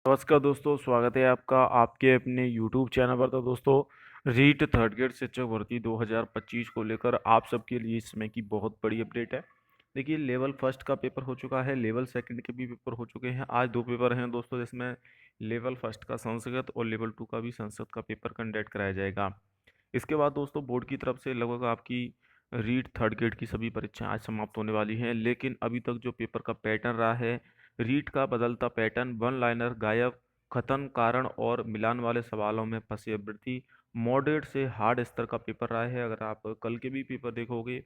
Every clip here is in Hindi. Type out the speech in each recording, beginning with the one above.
नमस्कार दोस्तों, स्वागत है आपका आपके अपने यूट्यूब चैनल पर। तो दोस्तों, रीट थर्ड ग्रेड शिक्षक भर्ती 2025 को लेकर आप सबके लिए इस समय की बहुत बड़ी अपडेट है। देखिए, लेवल फर्स्ट का पेपर हो चुका है, लेवल सेकंड के भी पेपर हो चुके हैं। आज दो पेपर हैं दोस्तों, जिसमें लेवल फर्स्ट का संस्कृत और लेवल टू का भी संस्कृत का पेपर कंडक्ट कराया जाएगा। इसके बाद दोस्तों, बोर्ड की तरफ से लगभग आपकी रीट थर्ड ग्रेड की सभी परीक्षाएं आज समाप्त होने वाली हैं। लेकिन अभी तक जो पेपर का पैटर्न रहा है, रीट का बदलता पैटर्न, वन लाइनर, गायब, कथन, कारण और मिलान वाले सवालों में फंसे अभ्यर्थी, मॉडरेट से हार्ड स्तर का पेपर रहा है। अगर आप कल के भी पेपर देखोगे,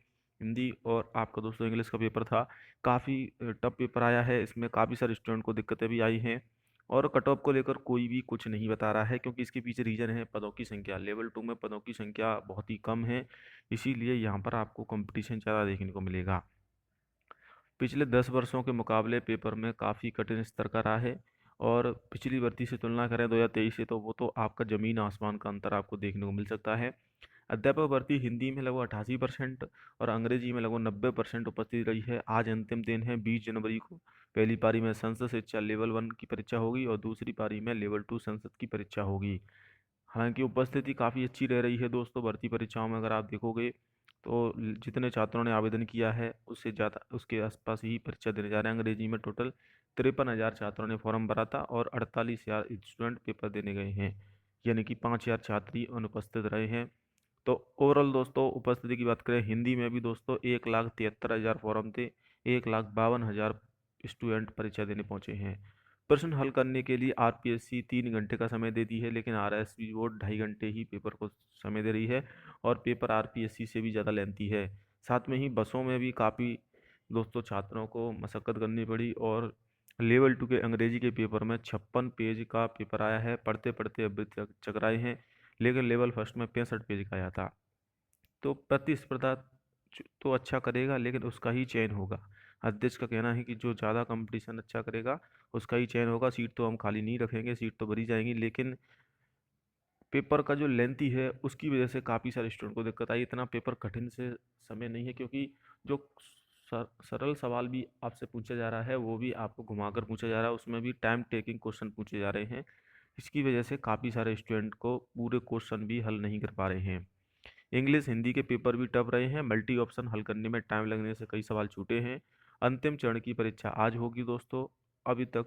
हिंदी और आपका दोस्तों इंग्लिश का पेपर था, काफ़ी टफ पेपर आया है। इसमें काफ़ी सारे स्टूडेंट को दिक्कतें भी आई हैं और कट ऑफ को लेकर कोई भी कुछ नहीं बता रहा है, क्योंकि इसके पीछे रीजन है पदों की संख्या। लेवल टू में पदों की संख्या बहुत ही कम है, इसीलिए यहाँ पर आपको कंपटीशन ज़्यादा देखने को मिलेगा। पिछले 10 वर्षों के मुकाबले पेपर में काफ़ी कठिन स्तर का रहा है। और पिछली भर्ती से तुलना करें 2023 से, तो वो तो आपका ज़मीन आसमान का अंतर आपको देखने को मिल सकता है। अध्यापक भर्ती हिंदी में लगभग 88% और अंग्रेजी में लगभग 90% उपस्थिति रही है। आज अंतिम दिन है, 20 जनवरी को पहली पारी में संस्कृत शिक्षा लेवल वन की परीक्षा होगी और दूसरी पारी में लेवल टू संस्कृत की परीक्षा होगी। हालांकि उपस्थिति काफ़ी अच्छी रह रही है दोस्तों भर्ती परीक्षाओं में। अगर आप देखोगे तो जितने छात्रों ने आवेदन किया है, उससे ज़्यादा उसके आसपास ही परीक्षा देने जा रहे हैं। अंग्रेजी में टोटल 53,000 छात्रों ने फॉर्म भरा था और 48,000 स्टूडेंट पेपर देने गए हैं, यानी कि 5,000 छात्र ही अनुपस्थित रहे हैं। तो ओवरऑल दोस्तों, उपस्थिति की बात करें हिंदी में भी दोस्तों 1,73,000 फॉर्म थे, 1,52,000 स्टूडेंट परीक्षा देने पहुंचे हैं। प्रश्न हल करने के लिए आरपीएससी 3 घंटे का समय देती है, लेकिन आरएसपी बोर्ड 2.5 घंटे ही पेपर को समय दे रही है और पेपर आरपीएससी से भी ज़्यादा लेंथी है। साथ में ही बसों में भी काफ़ी दोस्तों छात्रों को मशक्क़त करनी पड़ी और लेवल टू के अंग्रेजी के पेपर में 56 पेज का पेपर आया है। पढ़ते पढ़ते अभ्यर्थी चकराए हैं, लेकिन लेवल फर्स्ट में 65 पेज का आया था। तो प्रतिस्पर्धा तो अच्छा करेगा, लेकिन उसका ही चयन होगा। अध्यक्ष का कहना है कि जो ज़्यादा कंपटीशन अच्छा करेगा उसका ही चयन होगा। सीट तो हम खाली नहीं रखेंगे, सीट तो भरी जाएंगी, लेकिन पेपर का जो लेंथी है उसकी वजह से काफ़ी सारे स्टूडेंट को दिक्कत आई। इतना पेपर कठिन से समय नहीं है, क्योंकि जो सरल सवाल भी आपसे पूछा जा रहा है वो भी आपको घुमाकर पूछा जा रहा है, उसमें भी टाइम टेकिंग क्वेश्चन पूछे जा रहे हैं। इसकी वजह से काफ़ी सारे स्टूडेंट को पूरे क्वेश्चन भी हल नहीं कर पा रहे हैं। इंग्लिश हिंदी के पेपर भी टफ रहे हैं, मल्टी ऑप्शन हल करने में टाइम लगने से कई सवाल छूटे हैं। अंतिम चरण की परीक्षा आज होगी दोस्तों। अभी तक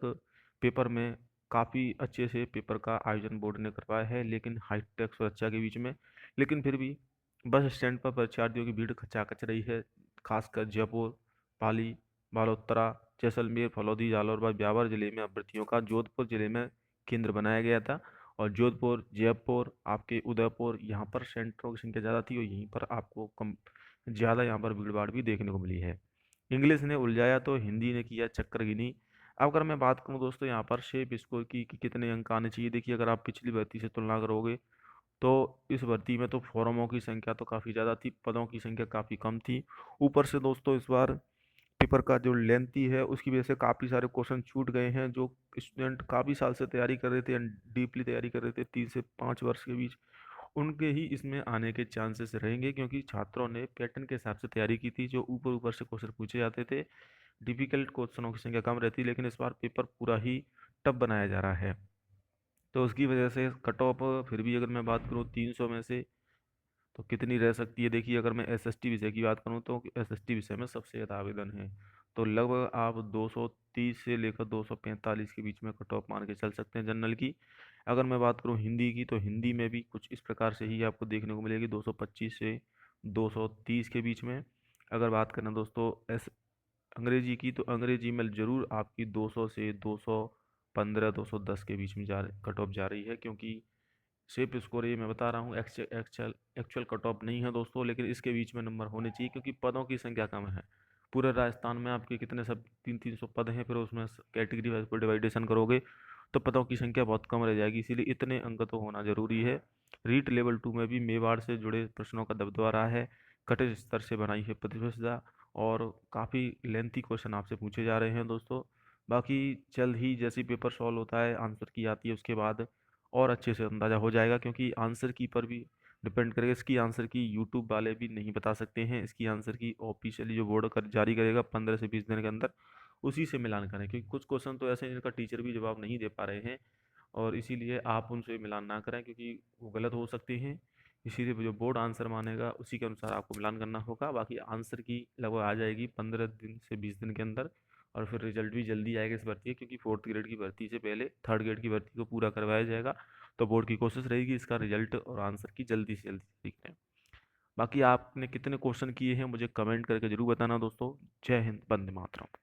पेपर में काफ़ी अच्छे से पेपर का आयोजन बोर्ड ने करवाया है, लेकिन हाईटेक सुरक्षा के बीच में। लेकिन फिर भी बस स्टैंड पर परीक्षार्थियों की भीड़ खचाखच रही है। खासकर जयपुर, पाली, बालोतरा, जैसलमेर, फलौदी, जालौर व ब्यावर जिले में अभ्यर्थियों का जोधपुर जिले में केंद्र बनाया गया था। और जोधपुर, जयपुर, आपके उदयपुर, यहाँ पर सेंटरों की संख्या ज़्यादा थी और यहीं पर आपको कम ज़्यादा यहाँ पर भीड़ भाड़ भी देखने को मिली है। इंग्लिश ने उलझाया तो हिंदी ने किया चक्करगिनी। अब अगर मैं बात करूँ दोस्तों यहाँ पर शेप स्कोर की कि कितने अंक आने चाहिए, देखिए अगर आप पिछली भर्ती से तुलना करोगे तो इस भर्ती में तो फॉर्मों की संख्या तो काफ़ी ज़्यादा थी, पदों की संख्या काफ़ी कम थी। ऊपर से दोस्तों इस बार पेपर का जो लेंथी है उसकी वजह से काफ़ी सारे क्वेश्चन छूट गए हैं। जो स्टूडेंट काफ़ी साल से तैयारी कर रहे थे, डीपली तैयारी कर रहे थे 3 से 5 वर्ष के बीच, उनके ही इसमें आने के चांसेस रहेंगे, क्योंकि छात्रों ने पैटर्न के हिसाब से तैयारी की थी। जो ऊपर ऊपर से क्वेश्चन पूछे जाते थे, डिफिकल्ट क्वेश्चनों की संख्या कम रहती, लेकिन इस बार पेपर पूरा ही टफ बनाया जा रहा है। तो उसकी वजह से कट ऑफ फिर भी अगर मैं बात करूँ 300 में से तो कितनी रह सकती है। देखिए, अगर मैं एसएसटी विषय की बात करूँ तो एसएसटी विषय में सबसे ज़्यादा आवेदन है, तो लगभग आप 230 से लेकर 245 के बीच में कट ऑफ मान के चल सकते हैं जनरल की। अगर मैं बात करूँ हिंदी की, तो हिंदी में भी कुछ इस प्रकार से ही आपको देखने को मिलेगी, 225 से 230 के बीच में। अगर बात करें दोस्तों अंग्रेजी की, तो अंग्रेजी में ज़रूर आपकी 200 से 215 210 के बीच में कट ऑफ जा रही है, क्योंकि शेप स्कोर ये मैं बता रहा हूँ एक्चुअल एक्चुअल कट ऑफ नहीं है दोस्तों, लेकिन इसके बीच में नंबर होने चाहिए, क्योंकि पदों की संख्या कम है। पूरे राजस्थान में आपके कितने सब 300 पद हैं, फिर उसमें कैटेगरी वाइज पर डिवाइडेशन करोगे तो पदों की संख्या बहुत कम रह जाएगी, इसीलिए इतने अंक तो होना जरूरी है। रीट लेवल टू में भी मेवाड़ से जुड़े प्रश्नों का दबदबा रहा है। कठिन स्तर से बनाई है प्रतिस्पर्धा और काफ़ी लेंथी क्वेश्चन आपसे पूछे जा रहे हैं दोस्तों। बाकी जल्द ही जैसे पेपर सॉल्व होता है, आंसर की आती है, उसके बाद और अच्छे से अंदाज़ा हो जाएगा, क्योंकि आंसर की पर भी डिपेंड करेगा। इसकी आंसर की यूट्यूब वाले भी नहीं बता सकते हैं। इसकी आंसर की ऑफिशियली जो बोर्ड कर जारी करेगा 15 से 20 दिन के अंदर, उसी से मिलान करें, क्योंकि कुछ क्वेश्चन तो ऐसे हैं जिनका टीचर भी जवाब नहीं दे पा रहे हैं, और इसीलिए आप उनसे मिलान ना करें क्योंकि वो गलत हो सकती हैं। इसीलिए जो बोर्ड आंसर मानेगा उसी के अनुसार आपको मिलान करना होगा। बाकी आंसर की लगभग आ जाएगी 15 दिन से 20 दिन के अंदर, और फिर रिजल्ट भी जल्दी आएगा इस भर्ती का, क्योंकि फोर्थ ग्रेड की भर्ती से पहले थर्ड ग्रेड की भर्ती को पूरा करवाया जाएगा। तो बोर्ड की कोशिश रहेगी इसका रिजल्ट और आंसर की जल्दी से जल्दी सीखने। बाकी आपने कितने क्वेश्चन किए हैं मुझे कमेंट करके जरूर बताना दोस्तों। जय हिंद, वंदे मातरम।